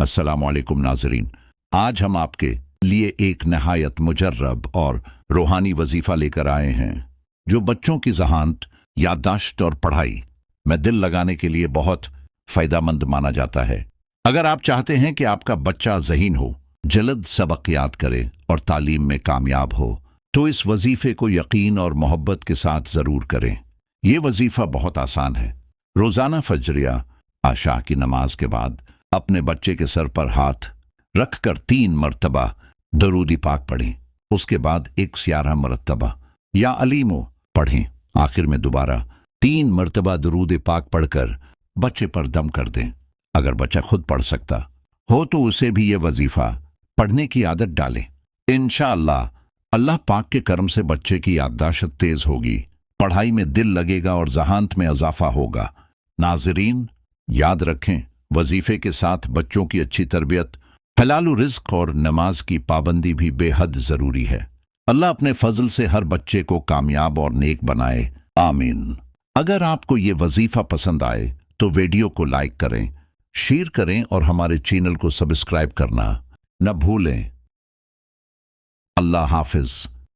अस्सलामु अलैकुम नाज़रीन। आज हम आपके लिए एक नहायत मुजर्रब और रूहानी वजीफ़ा लेकर आए हैं जो बच्चों की ज़हानत, याददाश्त और पढ़ाई में दिल लगाने के लिए बहुत फ़ायदेमंद माना जाता है। अगर आप चाहते हैं कि आपका बच्चा ज़हीन हो, जल्द सबक याद करे और तालीम में कामयाब हो, तो इस वजीफ़े को यकीन और मोहब्बत के साथ ज़रूर करें। ये वजीफ़ा बहुत आसान है। रोज़ाना फजर या आशा की नमाज के बाद अपने बच्चे के सर पर हाथ रखकर 3 मरतबा दरूद पाक पढ़ें। उसके बाद 111 मरतबा या अलीमो पढ़ें। आखिर में दोबारा 3 मरतबा दरूद पाक पढ़कर बच्चे पर दम कर दें। अगर बच्चा खुद पढ़ सकता हो तो उसे भी ये वजीफ़ा पढ़ने की आदत डालें। इंशाअल्लाह अल्लाह पाक के करम से बच्चे की याददाश्त तेज होगी, पढ़ाई में दिल लगेगा और ज़हानत में इजाफा होगा। नाज़रीन, याद रखें, वजीफे के साथ बच्चों की अच्छी तरबियत, हलाल रिज़्क और नमाज की पाबंदी भी बेहद ज़रूरी है। अल्लाह अपने फजल से हर बच्चे को कामयाब और नेक बनाए, आमीन। अगर आपको ये वजीफ़ा पसंद आए तो वीडियो को लाइक करें, शेयर करें और हमारे चैनल को सब्सक्राइब करना न भूलें। अल्लाह हाफिज़।